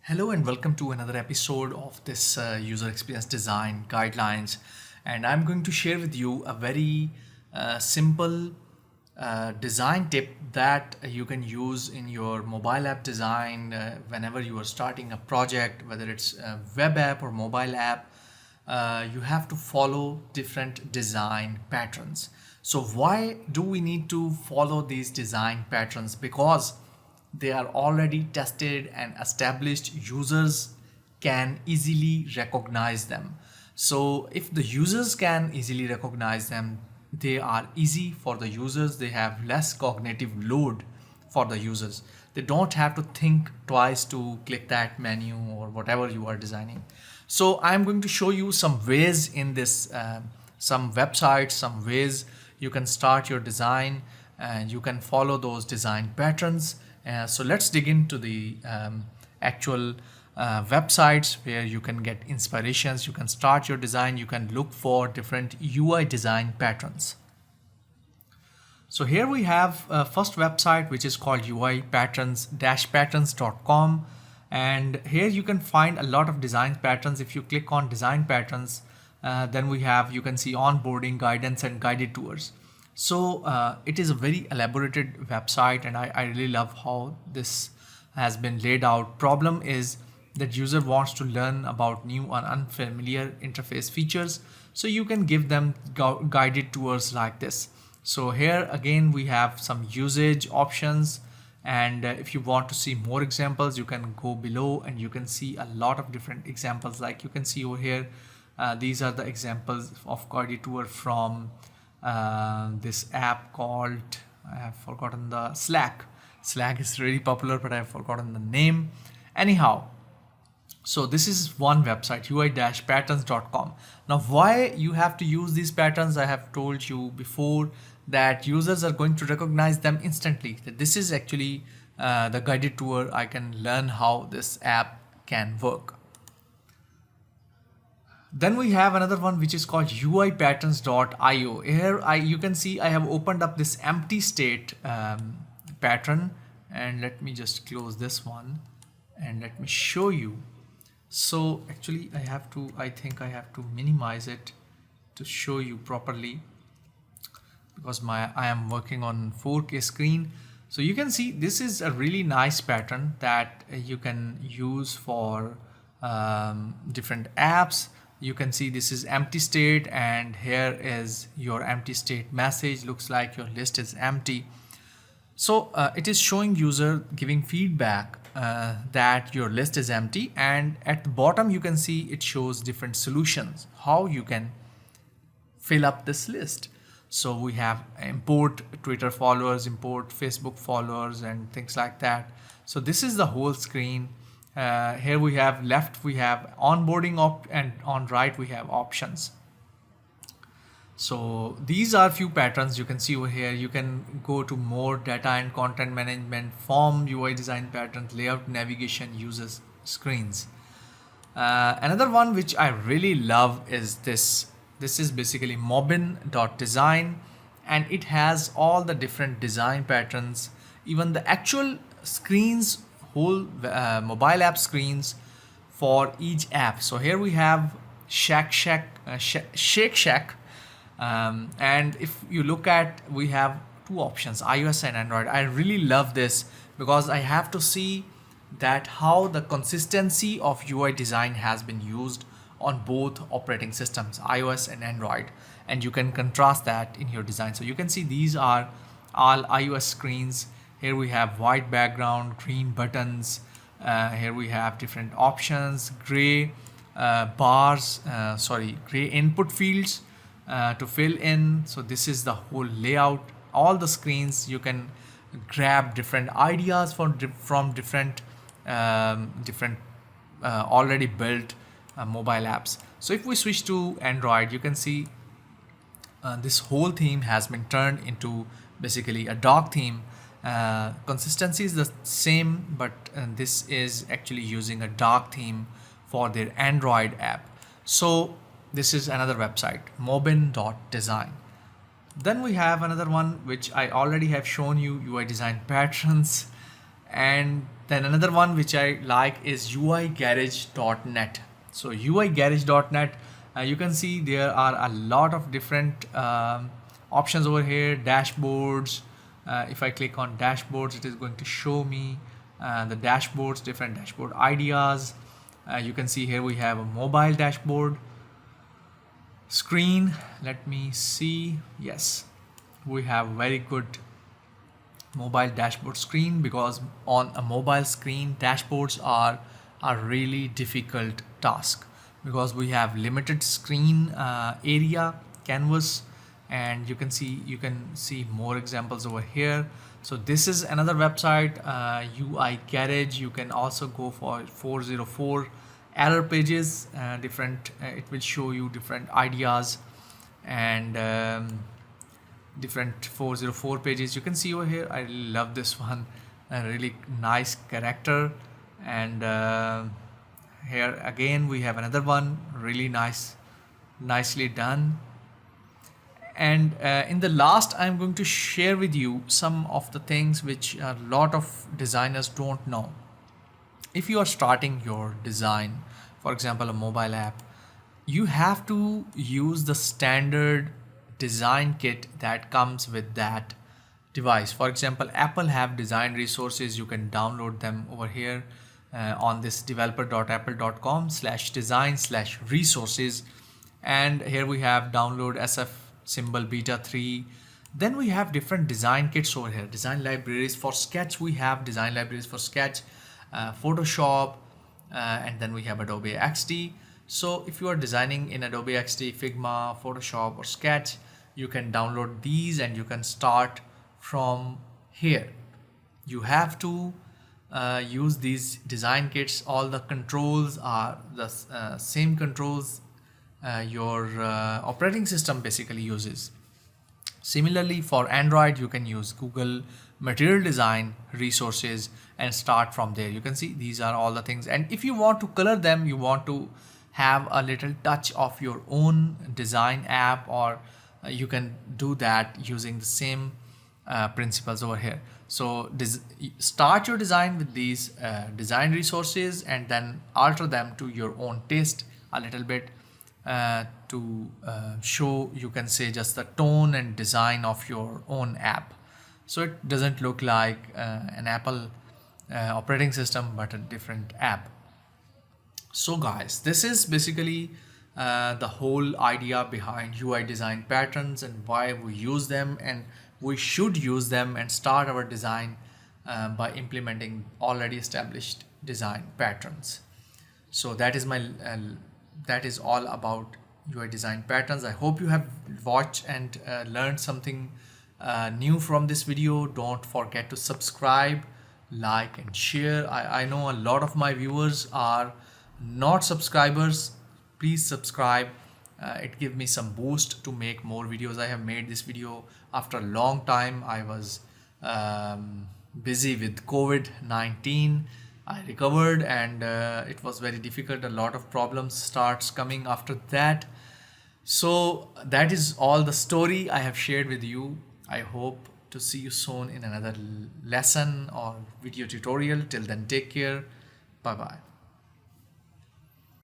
Hello and welcome to another episode of this user experience design guidelines. And I'm going to share with you a very simple design tip that you can use in your mobile app design whenever you are starting a project, whether it's a web app or mobile app. You have to follow different design patterns. So why do we need to follow these design patterns? Because they are already tested and established. Users can easily recognize them. So if the users can easily recognize them, they are easy for the users. They have less cognitive load for the users. They don't have to think twice to click that menu or whatever you are designing. So I'm going to show you some ways in this, some websites, some ways you can start your design and you can follow those design patterns. So let's dig into the actual websites where you can get inspirations. You can start your design. You can look for different UI design patterns. So here we have first website, which is called uipatterns-patterns.com. And here you can find a lot of design patterns. If you click on design patterns, then you can see onboarding, guidance, and guided tours. So it is a very elaborated website, and I really love how this has been laid out. Problem is that user wants to learn about new and unfamiliar interface features. So you can give them guided tours like this. So here again, we have some usage options. And if you want to see more examples, you can go below and you can see a lot of different examples. Like you can see over here, these are the examples of guided tour from this app called, I have forgotten the Slack. Slack is really popular, but I have forgotten the name. Anyhow, so this is one website, ui-patterns.com. Now, why you have to use these patterns? I have told you before that users are going to recognize them instantly. That this is actually the guided tour. I can learn how this app can work. Then we have another one which is called uipatterns.io. Here you can see I have opened up this empty state pattern, and let me just close this one and let me show you. So actually I think I have to minimize it to show you properly, because I am working on 4K screen. So you can see this is a really nice pattern that you can use for different apps. You can see this is empty state, and here is your empty state message. Looks like your list is empty. So it is showing user giving feedback that your list is empty, and at the bottom you can see it shows different solutions how you can fill up this list. So we have import Twitter followers, import Facebook followers, and things like that. So this is the whole screen. Here we have left, we have onboarding and on right we have options. So these are few patterns you can see over here. You can go to more data and content management, form, UI design patterns, layout, navigation, users, screens. Another one which I really love is this. This is basically Mobin Dot Design, and it has all the different design patterns, even the actual screens, whole mobile app screens for each app. So here we have Shake Shack, and if you look at, we have two options, iOS and Android. I really love this because I have to see that how the consistency of UI design has been used on both operating systems, iOS and Android, and you can contrast that in your design. So you can see these are all iOS screens. Here we have white background, green buttons. Here we have different options, gray gray input fields to fill in. So this is the whole layout. All the screens, you can grab different ideas from different already built mobile apps. So if we switch to Android, you can see this whole theme has been turned into basically a dog theme. Consistency is the same, but this is actually using a dog theme for their Android app. So this is another website, Mobin Dot Design. Then we have another one which I already have shown you, UI design patterns. And then another one which I like is Uigarage.net. So Uigarage.net, you can see there are a lot of different options over here. Dashboards. If I click on dashboards, it is going to show me the dashboards, different dashboard ideas. You can see here we have a mobile dashboard screen. Let me see. Yes, we have very good mobile dashboard screen, because on a mobile screen dashboards are a really difficult task, because we have limited screen area, canvas, and you can see more examples over here. So this is another website, Uigarage. You can also go for 404 error pages, different it will show you different ideas and different 404 pages. You can see over here, I love this one, a really nice character. And here again we have another one, really nicely done. And in the last, I'm going to share with you some of the things which a lot of designers don't know. If you are starting your design, for example a mobile app, you have to use the standard design kit that comes with that device. For example, Apple have design resources. You can download them over here on this developer.apple.com/design/resources. And here we have download SF symbol beta 3. Then we have different design kits over here, design libraries. For Sketch we have design libraries for Sketch, Photoshop, and then we have Adobe XD. So if you are designing in Adobe XD, Figma, Photoshop or Sketch, you can download these and you can start from here. You have to use these design kits. All the controls are the same controls your operating system basically uses. Similarly, for Android, you can use Google Material Design resources and start from there. You can see these are all the things. And if you want to color them, you want to have a little touch of your own design app, or you can do that using the same principles over here. So start your design with these design resources and then alter them to your own taste a little bit to show, you can say, just the tone and design of your own app, so it doesn't look like an Apple operating system but a different app. So guys, this is basically the whole idea behind UI design patterns and why we use them, and we should use them and start our design by implementing already established design patterns. So that is my that is all about UI design patterns. I hope you have watched and learned something new from this video. Don't forget to subscribe, like and share. I know a lot of my viewers are not subscribers. Please subscribe. It gives me some boost to make more videos. I have made this video after a long time. I was busy with COVID-19. I recovered and it was very difficult. A lot of problems starts coming after that. So that is all the story I have shared with you. I hope to see you soon in another lesson or video tutorial. Till then, take care. Bye bye.